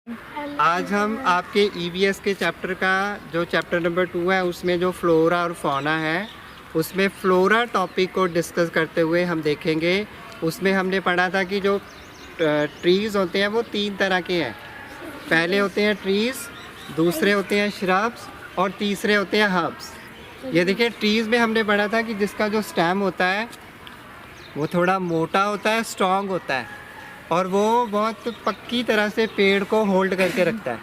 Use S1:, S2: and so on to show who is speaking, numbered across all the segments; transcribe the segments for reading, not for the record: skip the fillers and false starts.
S1: आज हम आपके ईवीएस के चैप्टर का जो चैप्टर नंबर 2 है उसमें जो फ्लोरा और फौना है उसमें फ्लोरा टॉपिक को डिस्कस करते हुए हम देखेंगे। उसमें हमने पढ़ा था कि जो ट्रीज़ होते हैं वो 3 तरह के हैं। पहले होते हैं ट्रीज़, दूसरे होते हैं श्रब्स और तीसरे होते हैं हर्ब्स। ये देखिए ट्रीज़ में हमने पढ़ा था कि जिसका जो स्टेम होता है वो थोड़ा मोटा होता है, स्ट्रॉन्ग होता है और वो बहुत पक्की तरह से पेड़ को होल्ड करके रखता है,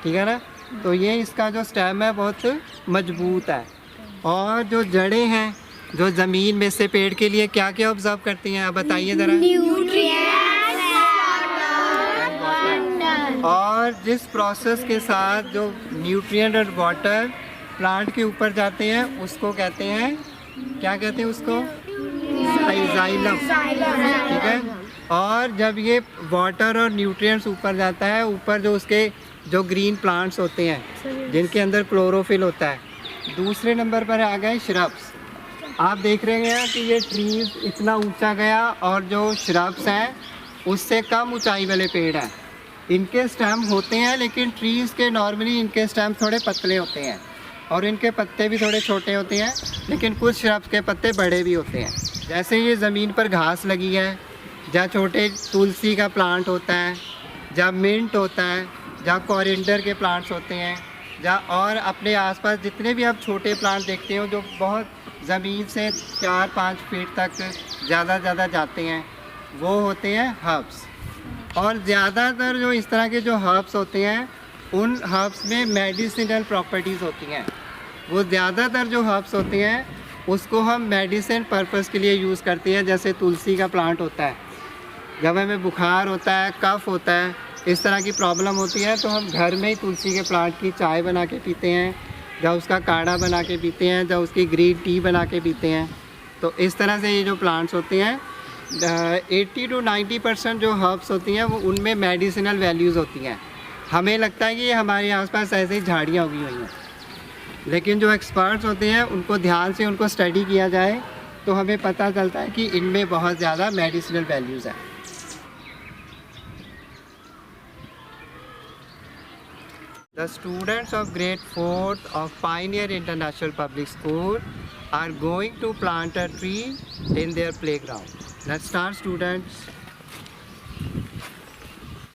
S1: ठीक है ना। तो ये इसका जो स्टेम है बहुत मजबूत है। और जो जड़ें हैं जो ज़मीन में से पेड़ के लिए क्या क्या ऑब्जर्व करती हैं, आप बताइए ज़रा। और जिस प्रोसेस के साथ जो न्यूट्रिएंट और वाटर प्लांट के ऊपर जाते हैं उसको कहते हैं, क्या कहते हैं उसको, जाइलम, ठीक है। और जब ये वाटर और न्यूट्रिएंट्स ऊपर जाता है, ऊपर जो उसके जो ग्रीन प्लांट्स होते हैं जिनके अंदर क्लोरोफिल होता है। दूसरे नंबर पर आ गए श्रब्स। आप देख रहे हैं कि ये ट्रीज इतना ऊंचा गया और जो श्रब्स हैं उससे कम ऊंचाई वाले पेड़ हैं। इनके स्टेम होते हैं लेकिन ट्रीज़ के नॉर्मली इनके स्टेम थोड़े पतले होते हैं और इनके पत्ते भी थोड़े छोटे होते हैं, लेकिन कुछ श्रब्स के पत्ते बड़े भी होते हैं। जैसे ये ज़मीन पर घास लगी है, जहाँ छोटे तुलसी का प्लांट होता है, जहाँ मिंट होता है, जहाँ कोरिएंडर के प्लांट्स होते हैं, जहाँ और अपने आसपास जितने भी आप छोटे प्लांट देखते हो जो बहुत ज़मीन से 4-5 फीट तक ज़्यादा जाते हैं, वो होते हैं हर्ब्स। और ज़्यादातर जो इस तरह के जो हर्ब्स होते हैं उन हर्ब्स में मेडिसिनल प्रॉपर्टीज़ होती हैं। वो ज़्यादातर जो हर्ब्स होते हैं उसको हम मेडिसिन पर्पस के लिए यूज़ करते हैं। जैसे तुलसी का प्लांट होता है, जब हमें बुखार होता है, कफ़ होता है, इस तरह की प्रॉब्लम होती है तो हम घर में ही तुलसी के प्लांट की चाय बना के पीते हैं, या उसका काढ़ा बना के पीते हैं, या उसकी ग्रीन टी बना के पीते हैं। तो इस तरह से ये जो प्लांट्स होते हैं 80 to 90% जो हर्ब्स होती हैं वो उनमें मेडिसिनल वैल्यूज़ होती हैं। हमें लगता है कि ये हमारे आसपास ऐसे ही झाड़ियाँ उगी हुई हैं, लेकिन जो एक्सपर्ट्स होते हैं उनको ध्यान से उनको स्टडी किया जाए तो हमें पता चलता है कि इनमें बहुत ज़्यादा मेडिसिनल वैल्यूज़ हैं। The students of grade 4th of Pioneer International Public School are going to plant a tree in their playground. Let's start, students.